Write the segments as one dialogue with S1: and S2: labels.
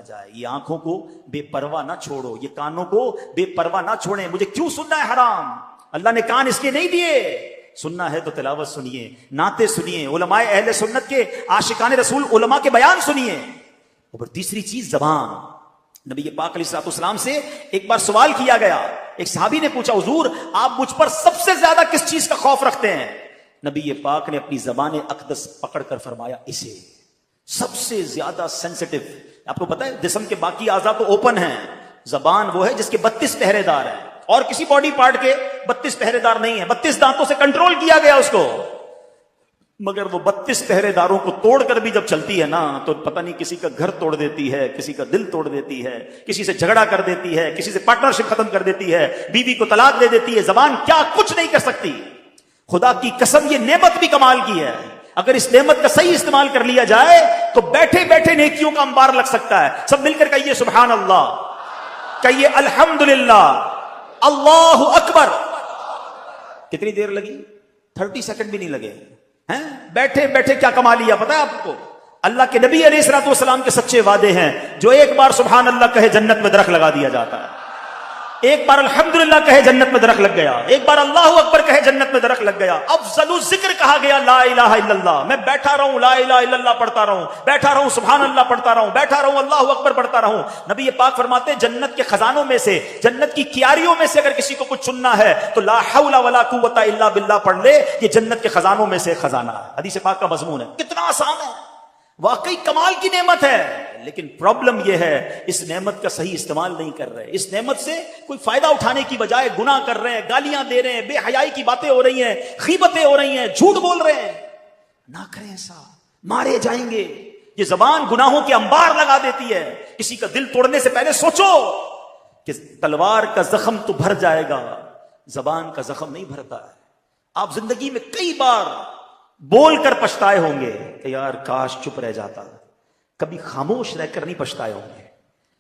S1: جائے. یہ آنکھوں کو بے پرواہ نہ چھوڑو, یہ کانوں کو بے پرواہ نہ چھوڑیں. مجھے کیوں سننا ہے حرام؟ اللہ نے کان اس لیے نہیں دیے. سننا ہے تو تلاوت سنیے, نعتیں سنیے, علماء اہل سنت کے عاشقان رسول علماء کے بیان سنیے. اور تیسری چیز زبان. نبی پاک علیہ الصلوۃ والسلام سے ایک بار سوال کیا گیا. ایک صحابی نے پوچھا, حضور آپ مجھ پر سب سے زیادہ کس چیز کا خوف رکھتے ہیں؟ نبی پاک نے اپنی زبان اقدس پکڑ کر فرمایا, اسے. سب سے زیادہ سینسٹیو. آپ کو پتا ہے جسم کے باقی اعضاء تو اوپن ہیں, زبان وہ ہے جس کے 32 پہرے دار ہیں, اور کسی باڈی پارٹ کے 32 پہرے دار نہیں ہیں. 32 دانتوں سے کنٹرول کیا گیا اس کو, مگر وہ 32 پہرے داروں کو توڑ کر بھی جب چلتی ہے نا تو پتہ نہیں کسی کا گھر توڑ دیتی ہے, کسی کا دل توڑ دیتی ہے, کسی سے جھگڑا کر دیتی ہے, کسی سے پارٹنرشپ ختم کر دیتی ہے, بیوی کو طلاق دے دیتی ہے. زبان کیا کچھ نہیں کر سکتی. خدا کی قسم یہ نعمت بھی کمال کی ہے. اگر اس نعمت کا صحیح استعمال کر لیا جائے تو بیٹھے بیٹھے نیکیوں کا انبار لگ سکتا ہے. سب مل کر کہیے سبحان اللہ, کہیے الحمدللہ, اللہ اکبر. کتنی دیر لگی؟ 30 سیکنڈ بھی نہیں لگے. بیٹھے بیٹھے کیا کما لیا پتا ہے آپ کو؟ اللہ کے نبی علیہ الصلوۃ والسلام کے سچے وعدے ہیں. جو ایک بار سبحان اللہ کہے جنت میں درخت لگا دیا جاتا ہے. ایک بار الحمدللہ کہے جنت میں درخت لگ گیا. ایک بار اللہ اکبر کہے جنت میں درخت لگ گیا. افضل الذکر کہا گیا لا الہ الا اللہ. میں بیٹھا رہوں لا الہ الا اللہ پڑھتا رہوں, بیٹھا رہوں سبحان اللہ پڑھتا رہوں, بیٹھا رہوں اللہ اکبر پڑھتا رہوں. نبی پاک فرماتے ہیں جنت کے خزانوں میں سے, جنت کی کیاریوں میں سے اگر کسی کو کچھ چننا ہے تو لا حول ولا قوت الا باللہ پڑھ لے. یہ جنت کے خزانوں میں سے خزانہ ہے. حدیث پاک کا مضمون ہے. کتنا آسان ہے, واقعی کمال کی نعمت ہے. لیکن پرابلم یہ ہے اس نعمت کا صحیح استعمال نہیں کر رہے. اس نعمت سے کوئی فائدہ اٹھانے کی بجائے گناہ کر رہے ہیں, گالیاں دے رہے ہیں, بے حیائی کی باتیں ہو رہی ہیں, غیبتیں ہو رہی ہیں, جھوٹ بول رہے ہیں. نہ کریں ایسا, مارے جائیں گے. یہ زبان گناہوں کے انبار لگا دیتی ہے. کسی کا دل توڑنے سے پہلے سوچو کہ تلوار کا زخم تو بھر جائے گا, زبان کا زخم نہیں بھرتا ہے. آپ زندگی میں کئی بار بول کر پچھتائے ہوں گے کہ یار کاش چپ رہ جاتا. کبھی خاموش رہ کر نہیں پچھتائے ہوں گے.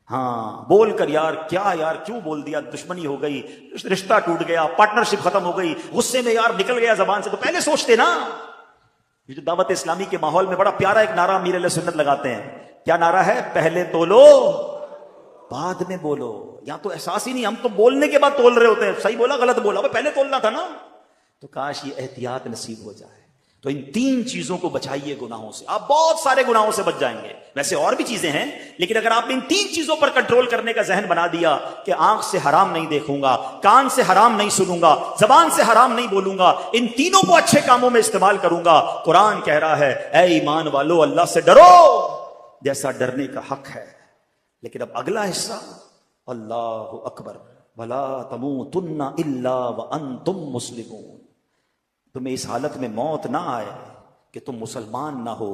S1: ہاں بول کر یار کیوں بول دیا, دشمنی ہو گئی, رشتہ ٹوٹ گیا, پارٹنرشپ ختم ہو گئی, غصے میں یار نکل گیا زبان سے, تو پہلے سوچتے نا. یہ جو دعوت اسلامی کے ماحول میں بڑا پیارا ایک نعرہ امیر علیہ سنت لگاتے ہیں. کیا نعرہ ہے؟ پہلے تولو بعد میں بولو. یہاں تو احساس ہی نہیں, ہم تو بولنے کے بعد تول رہے ہوتے ہیں. صحیح بولا غلط بولا, پہلے تولنا تھا نا. تو کاش یہ احتیاط نصیب ہو جائے. تو ان 3 چیزوں کو بچائیے گناہوں سے, آپ بہت سارے گناہوں سے بچ جائیں گے. ویسے اور بھی چیزیں ہیں, لیکن اگر آپ ان 3 چیزوں پر کنٹرول کرنے کا ذہن بنا دیا کہ آنکھ سے حرام نہیں دیکھوں گا, کان سے حرام نہیں سنوں گا, زبان سے حرام نہیں بولوں گا, ان تینوں کو اچھے کاموں میں استعمال کروں گا. قرآن کہہ رہا ہے اے ایمان والو اللہ سے ڈرو جیسا ڈرنے کا حق ہے. لیکن اب اگلا حصہ, اللہ اکبر ولا تموتن الا وانتم مسلمون. تمہیں اس حالت میں موت نہ آئے کہ تم مسلمان نہ ہو.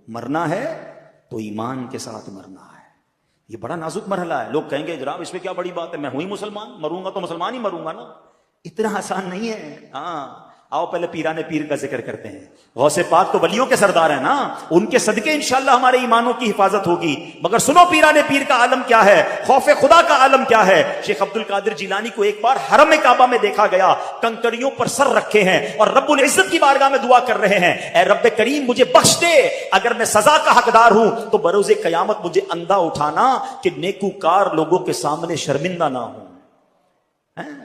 S1: مرنا ہے تو ایمان کے ساتھ مرنا ہے. یہ بڑا نازک مرحلہ ہے. لوگ کہیں گے جناب اس میں کیا بڑی بات ہے, میں ہوئی مسلمان, مروں گا تو مسلمان ہی مروں گا نا. اتنا آسان نہیں ہے. ہاں آؤ پہلے پیران پیر کا ذکر کرتے ہیں. غوث پاک تو ولیوں کے سردار ہیں نا, ان کے صدقے انشاءاللہ ہمارے ایمانوں کی حفاظت ہوگی. مگر سنو پیران پیر کا عالم کیا ہے, خوف خدا کا عالم کیا ہے. شیخ عبد القادر جیلانی کو ایک بار حرم کعبہ میں دیکھا گیا, کنکریوں پر سر رکھے ہیں اور رب العزت کی بارگاہ میں دعا کر رہے ہیں, اے رب کریم مجھے بخش دے, اگر میں سزا کا حقدار ہوں تو بروز قیامت مجھے اندھا اٹھانا کہ نیکوکار لوگوں کے سامنے شرمندہ نہ ہوں.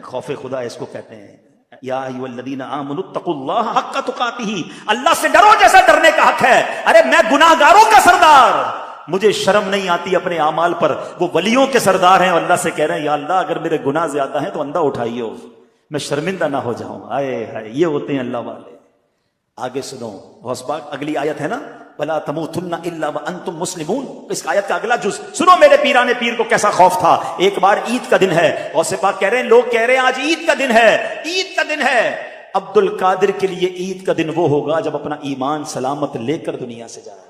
S1: خوف خدا اس کو کہتے ہیں. یا ایھا الذین آمنوا اتقوا اللہ حق تقاتہ, اللہ سے ڈرو جیسا ڈرنے کا حق ہے. ارے میں گناہگاروں کا سردار, مجھے شرم نہیں آتی اپنے اعمال پر. وہ ولیوں کے سردار ہیں اور اللہ سے کہہ رہے ہیں یا اللہ اگر میرے گناہ زیادہ ہیں تو اندھا اٹھائیے, میں شرمندہ نہ ہو جاؤں. آئے ہائے, یہ ہوتے ہیں اللہ والے. آگے سنو غوث پاک, اگلی آیت ہے نا وَلَا تَمُوتُنَّ إِلَّا وَأَنْتُمْ مُسْلِمُونَ. اس آیت کا اگلا جز سنو. میرے پیران پیر کو کیسا خوف تھا. ایک بار عید کا دن ہے, غوث پاک کہہ رہے ہیں, لوگ کہہ رہے ہیں آج عید کا دن ہے, عید کا دن ہے. عبد القادر کے لیے عید کا دن وہ ہوگا جب اپنا ایمان سلامت لے کر دنیا سے جائے.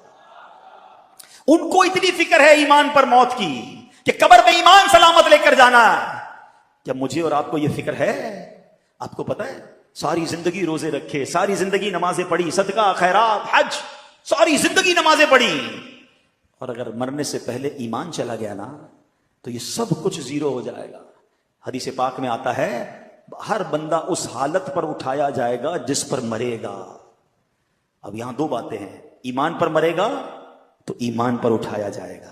S1: ان کو اتنی فکر ہے ایمان پر موت کی کہ قبر میں ایمان سلامت لے کر جانا. جب مجھے اور آپ کو یہ فکر ہے, آپ کو پتا ہے ساری زندگی روزے رکھے, ساری زندگی نمازیں پڑھی, صدقہ خیرات حج, ساری زندگی نمازیں پڑھی, اور اگر مرنے سے پہلے ایمان چلا گیا نا تو یہ سب کچھ زیرو ہو جائے گا. حدیث پاک میں آتا ہے ہر بندہ اس حالت پر اٹھایا جائے گا جس پر مرے گا. اب یہاں 2 باتیں ہیں, ایمان پر مرے گا تو ایمان پر اٹھایا جائے گا,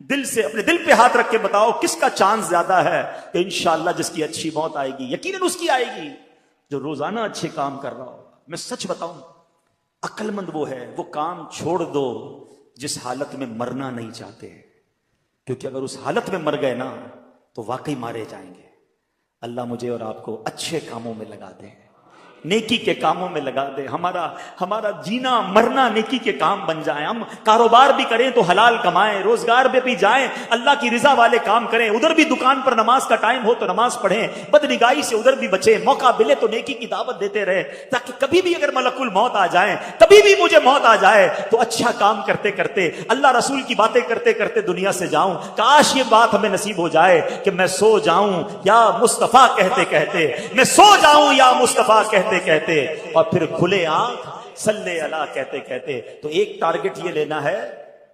S1: دل سے اپنے دل پہ ہاتھ رکھ کے بتاؤ کس کا چانس زیادہ ہے کہ انشاءاللہ جس کی اچھی موت آئے گی؟ یقیناً اس کی آئے گی جو روزانہ اچھے کام کر رہا ہو. میں سچ بتاؤں، عقل مند وہ ہے، وہ کام چھوڑ دو جس حالت میں مرنا نہیں چاہتے، کیونکہ اگر اس حالت میں مر گئے نا تو واقعی مارے جائیں گے. اللہ مجھے اور آپ کو اچھے کاموں میں لگا دے، نیکی کے کاموں میں لگا دے. ہمارا جینا مرنا نیکی کے کام بن جائیں. ہم کاروبار بھی کریں تو حلال کمائیں، روزگار پہ بھی جائیں اللہ کی رضا والے کام کریں، ادھر بھی دکان پر نماز کا ٹائم ہو تو نماز پڑھیں، بدنگاہی سے ادھر بھی بچیں، موقع ملے تو نیکی کی دعوت دیتے رہے، تاکہ کبھی بھی اگر ملک الموت آ جائیں، کبھی بھی مجھے موت آ جائے تو اچھا کام کرتے کرتے اللہ رسول کی باتیں کرتے کرتے دنیا سے جاؤں. کاش یہ بات ہمیں نصیب ہو جائے کہ میں سو جاؤں یا مصطفیٰ کہتے کہتے، میں سو جاؤں یا مصطفیٰ کہتے کہتے اور پھر کھلے آنکھ صلی اللہ کہتے کہتے. تو ایک ٹارگٹ یہ لینا ہے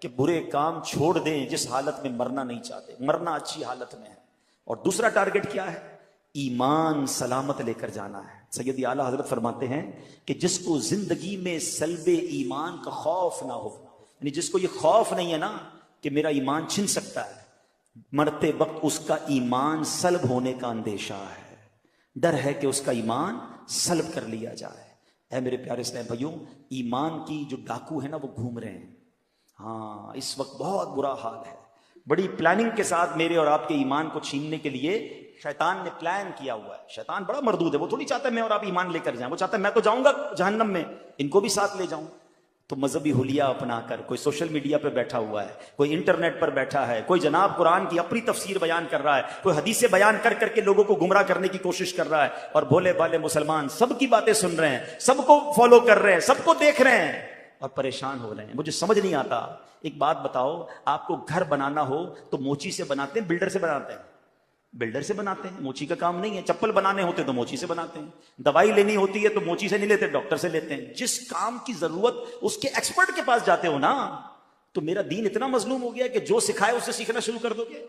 S1: کہ برے کام چھوڑ دیں جس حالت میں مرنا نہیں چاہتے، مرنا اچھی حالت میں ہے. اور دوسرا ٹارگٹ کیا ہے؟ ایمان سلامت لے کر جانا ہے. سیدی اعلیٰ حضرت فرماتے ہیں کہ جس کو زندگی میں سلب ایمان کا خوف نہ ہو، یعنی جس کو یہ خوف نہیں ہے نا کہ میرا ایمان چھن سکتا ہے، مرتے وقت اس کا ایمان سلب ہونے کا اندیشہ ہے، ڈر ہے کہ اس کا ایمان سلب کر لیا جائے. اے میرے پیارے اسلام بھائیوں، ایمان کی جو ڈاکو ہے نا وہ گھوم رہے ہیں. ہاں اس وقت بہت برا حال ہے. بڑی پلاننگ کے ساتھ میرے اور آپ کے ایمان کو چھیننے کے لیے شیطان نے پلان کیا ہوا ہے. شیطان بڑا مردود ہے، وہ تھوڑی چاہتا ہے میں اور آپ ایمان لے کر جائیں، وہ چاہتا ہے میں تو جاؤں گا جہنم میں، ان کو بھی ساتھ لے جاؤں. تو مذہبی حلیہ اپنا کر کوئی سوشل میڈیا پہ بیٹھا ہوا ہے، کوئی انٹرنیٹ پر بیٹھا ہے، کوئی جناب قرآن کی اپنی تفسیر بیان کر رہا ہے، کوئی حدیثیں بیان کر کر کے لوگوں کو گمراہ کرنے کی کوشش کر رہا ہے، اور بھولے بھالے مسلمان سب کی باتیں سن رہے ہیں، سب کو فالو کر رہے ہیں، سب کو دیکھ رہے ہیں اور پریشان ہو رہے ہیں. مجھے سمجھ نہیں آتا. ایک بات بتاؤ، آپ کو گھر بنانا ہو تو موچی سے بناتے ہیں بلڈر سے بناتے ہیں؟ بلڈر سے بناتے ہیں، موچی کا کام نہیں ہے. چپل بنانے ہوتے تو موچی سے بناتے ہیں، دوائی لینی ہوتی ہے تو موچی سے نہیں لیتے، ڈاکٹر سے لیتے ہیں. جس کام کی ضرورت اس کے ایکسپرٹ کے پاس جاتے ہو نا. تو میرا دین اتنا مظلوم ہو گیا کہ جو سکھائے اس سے سیکھنا شروع کر دو گے.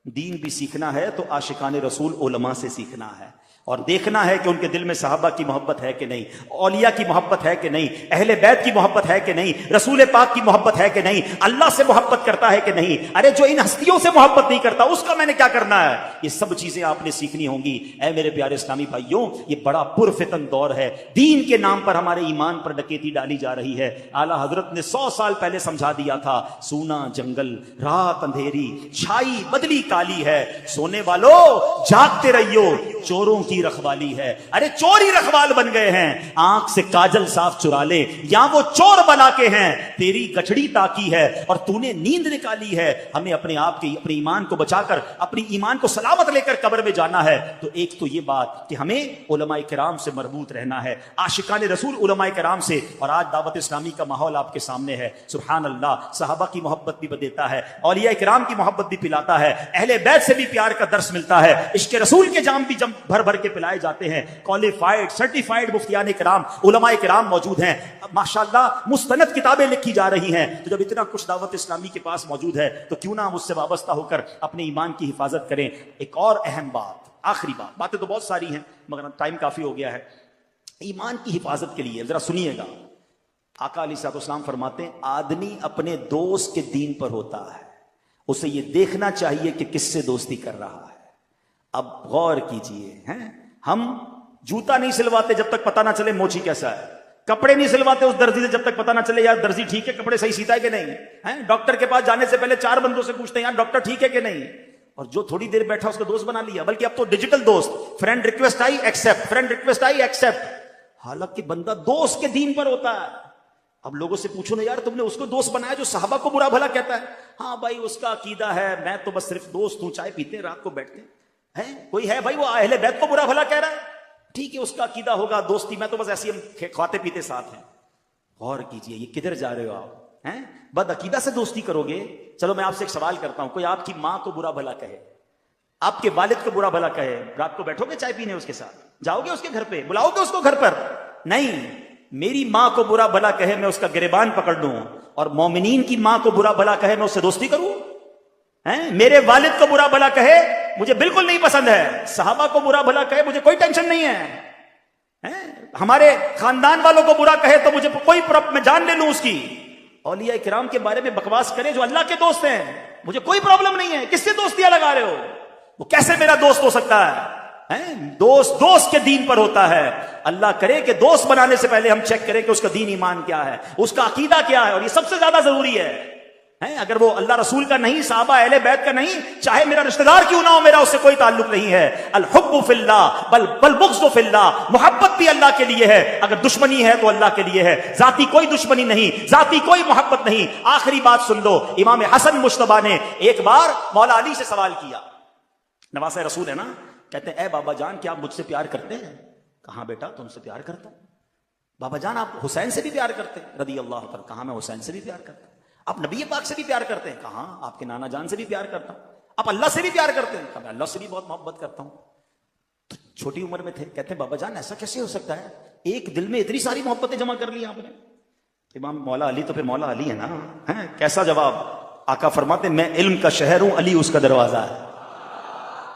S1: دین بھی سیکھنا ہے تو عاشقان رسول علماء سے سیکھنا ہے، اور دیکھنا ہے کہ ان کے دل میں صحابہ کی محبت ہے کہ نہیں، اولیاء کی محبت ہے کہ نہیں، اہل بیت کی محبت ہے کہ نہیں، رسول پاک کی محبت ہے کہ نہیں، اللہ سے محبت کرتا ہے کہ نہیں. ارے جو ان ہستیوں سے محبت نہیں کرتا اس کا میں نے کیا کرنا ہے؟ یہ سب چیزیں آپ نے سیکھنی ہوں گی. اے میرے پیارے اسلامی بھائیوں، یہ بڑا پرفتن دور ہے. دین کے نام پر ہمارے ایمان پر ڈکیتی ڈالی جا رہی ہے. اعلیٰ حضرت نے 100 سال پہلے سمجھا دیا تھا، سونا جنگل، رات اندھیری، چھائی بدلی کالی ہے، سونے والوں جاگتے رہیو، چوروں کی رکھوالی ہے. ارے چور ہی رکھوال بن گئے ہیں. آنکھ سے کاجل صاف چرا لے، یا وہ چور بنا کے ہیں، تیری گچھڑی تاکی ہے اور تو نے نیند نکالی ہے. ہمیں اپنے آپ کی اپنے ایمان کو بچا کر اپنی ایمان کو سلامت لے کر قبر میں جانا ہے. تو ایک تو یہ بات کہ ہمیں علماء کرام سے مربوط رہنا ہے، عاشقان رسول علماء کرام سے. اور آج دعوت اسلامی کا ماحول آپ کے سامنے ہے. سبحان اللہ، صحابہ کی محبت بھی دیتا ہے، اولیاء کرام کی محبت بھی پلاتا ہے، اہل بیت سے بھی پیار کا درس ملتا ہے، عشق رسول کے جام بھی بھر بھر کے پلائے جاتے ہیں. کوالیفائڈ سرٹیفائڈ مفتیان کرام علماء کرام موجود ہیں. ماشاءاللہ مستند کتابیں لکھی جا رہی ہیں. تو جب اتنا کچھ دعوت اسلامی کے پاس موجود ہے تو کیوں نہ ہم اس سے وابستہ ہو کر اپنے ایمان کی حفاظت کریں. ایک اور اہم بات، آخری بات، باتیں تو بہت ساری ہیں مگر ٹائم کافی ہو گیا ہے. ایمان کی حفاظت کے لیے ذرا سنیے گا. آقا علیہ الصلوۃ والسلام فرماتے ہیں آدمی اپنے دوست کے دین پر ہوتا ہے، اسے یہ دیکھنا چاہیے کہ کس سے دوستی کر رہا ہے. اب غور کیجئے، ہم جوتا نہیں سلواتے جب تک پتہ نہ چلے موچی کیسا ہے، کپڑے نہیں سلواتے اس درزی سے جب تک پتہ نہ چلے یار درزی ٹھیک ہے، کپڑے صحیح سیتا ہے کہ نہیں. ڈاکٹر کے پاس جانے سے پہلے 4 بندوں سے پوچھتے ہیں یار ڈاکٹر ٹھیک ہے کہ نہیں. اور جو تھوڑی دیر بیٹھا اس کا دوست بنا لیا. بلکہ اب تو ڈیجیٹل دوست، friend request I accept, friend request I accept. حالانکہ بندہ دوست کے دین پر ہوتا ہے. اب لوگوں سے پوچھو نا یار تم نے اس کو دوست بنایا جو صحابہ کو برا بھلا کہتا ہے. ہاں بھائی اس کا عقیدہ ہے، میں تو بس صرف دوست ہوں، چائے پیتے ہیں رات کو بیٹھتے ہیں. کوئی ہے بھائی وہ اہل بیت کو برا بھلا کہہ رہا ہے، ٹھیک ہے اس کا عقیدہ ہوگا، دوستی میں تو بس ایسی ہم کھاتے پیتے ساتھ ہیں. غور کیجئے یہ کدھر جا رہے ہو آپ؟ بد عقیدہ سے دوستی کرو گے. چلو میں آپ سے ایک سوال کرتا ہوں، کوئی آپ کی ماں کو برا بھلا کہے، آپ کے والد کو برا بھلا کہے، رات کو بیٹھو گے چائے پینے اس کے ساتھ؟ جاؤ گے اس کے گھر پہ؟ بلاؤ گے اس کو گھر پر؟ نہیں. میری ماں کو برا بھلا کہے میں اس کا گریبان پکڑ لوں، اور مومنین کی ماں کو برا بھلا کہے میں اس سے دوستی کروں؟ میرے والد کو برا بھلا کہے مجھے بالکل نہیں پسند ہے، صحابہ کو برا بھلا کہے مجھے کوئی ٹینشن نہیں ہے، ہمارے خاندان والوں کو برا کہے تو مجھے کوئی میں جان لے لوں اس کی، اولیاء کرام کے بارے میں بکواس کریں جو اللہ کے دوست ہیں، مجھے کوئی پرابلم نہیں ہے، کس سے دوستیاں لگا رہے ہو؟ وہ کیسے میرا دوست ہو سکتا ہے؟ دوست کے دین پر ہوتا ہے۔ اللہ کرے کہ دوست بنانے سے پہلے ہم چیک کریں کہ اس کا دین ایمان کیا ہے، اس کا عقیدہ کیا ہے، اور یہ سب سے زیادہ ضروری ہے۔ اگر وہ اللہ رسول کا نہیں، صحابہ اہل بیت کا نہیں، چاہے میرا رشتہ دار کیوں نہ ہو، میرا اس سے کوئی تعلق نہیں ہے۔ الحب فی اللہ بل بغض فی اللہ، محبت بھی اللہ کے لیے ہے، اگر دشمنی ہے تو اللہ کے لیے ہے، ذاتی کوئی دشمنی نہیں، ذاتی کوئی محبت نہیں۔ آخری بات سن لو، امام حسن مجتبیٰ نے ایک بار مولا علی سے سوال کیا، نواسہ رسول ہے نا، کہتے ہیں اے بابا جان کیا آپ مجھ سے پیار کرتے ہیں؟ کہاں بیٹا تم سے پیار کرتا ہوں۔ بابا جان آپ حسین سے بھی پیار کرتے ہیں رضی اللہ عنہ؟ کہاں میں حسین سے بھی پیار کرتا ہوں۔ آپ نبی پاک سے بھی پیار کرتے ہیں؟ کہاں آپ کے نانا جان سے بھی پیار کرتا ہوں۔ آپ اللہ سے بھی پیار کرتے ہیں؟ کہا میں اللہ سے بھی بہت محبت کرتا ہوں۔ تو چھوٹی عمر میں تھے، کہتے ہیں بابا جان ایسا کیسے ہو سکتا ہے، ایک دل میں اتنی ساری محبتیں جمع کر لی آپ نے؟ امام مولا علی تو پھر مولا علی ہے نا، کیسا جواب؟ آقا فرماتے میں علم کا شہر ہوں، علی اس کا دروازہ ہے۔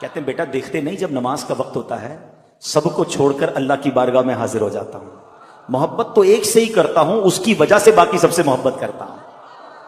S1: کہتے ہیں بیٹا دیکھتے نہیں جب نماز کا وقت ہوتا ہے سب کو چھوڑ کر اللہ کی بارگاہ میں حاضر ہو جاتا ہوں، محبت تو ایک سے ہی کرتا ہوں، اس کی وجہ سے باقی سب سے محبت کرتا ہوں۔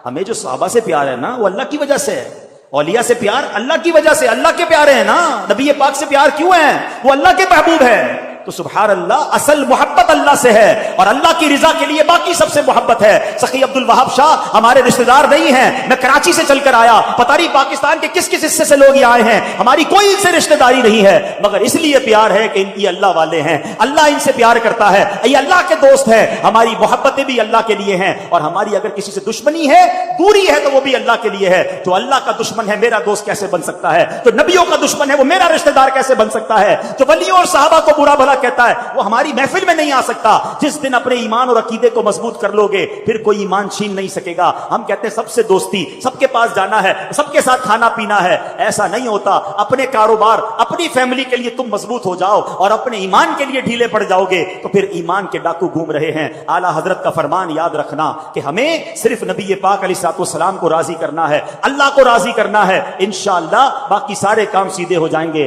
S1: ہمیں جو صحابہ سے پیار ہے نا وہ اللہ کی وجہ سے ہے، اولیاء سے پیار اللہ کی وجہ سے، اللہ کے پیارے ہیں نا، نبی پاک سے پیار کیوں ہے؟ وہ اللہ کے محبوب ہے۔ تو سبحان اللہ، اصل محبت اللہ سے ہے، اور اللہ کی رضا کے لیے باقی سب سے محبت ہے۔ سخی عبد الوہاب شاہ ہمارے رشتہ دار نہیں ہیں، میں کراچی سے چل کر آیا، پتہ نہیں پاکستان کے کس کس حصے سے لوگ یہ آئے ہیں، ہماری کوئی ان سے رشتہ داری نہیں ہے، مگر اس لیے پیار ہے کہ یہ اللہ والے ہیں، اللہ ان سے پیار کرتا ہے، یہ اللہ کے دوست ہیں، ہماری محبتیں بھی اللہ کے لیے ہیں، اور ہماری اگر کسی سے دشمنی ہے، دوری ہے، تو وہ بھی اللہ کے لیے ہے۔ جو اللہ کا دشمن ہے میرا دوست کیسے بن سکتا ہے؟ جو نبیوں کا دشمن ہے وہ میرا رشتہ دار کیسے بن سکتا ہے؟ جو ولیوں اور صحابہ کو برا بھلا کہتا ہے وہ ہماری محفل میں نہیں آ سکتا۔ جس دن اپنے ایمان اور عقیدے کو مضبوط کر لو گے پھر کوئی ایمان چھین نہیں سکے گا۔ ہم کہتے ہیں سب سے دوستی، سب کے پاس جانا ہے، سب کے ساتھ کھانا پینا ہے، ایسا نہیں ہوتا۔ اپنے کاروبار، اپنی فیملی کے لیے تم مضبوط ہو جاؤ، اور اپنے ایمان کے لیے ڈھیلے پڑ جاؤ گے تو پھر ایمان کے ڈاکو گھوم رہے ہیں۔ اعلیٰ حضرت کا فرمان یاد رکھنا کہ ہمیں صرف نبی پاک علیہ الصلوۃ والسلام کو راضی کرنا ہے، اللہ کو راضی کرنا ہے، انشاءاللہ باقی سارے کام سیدھے ہو جائیں گے۔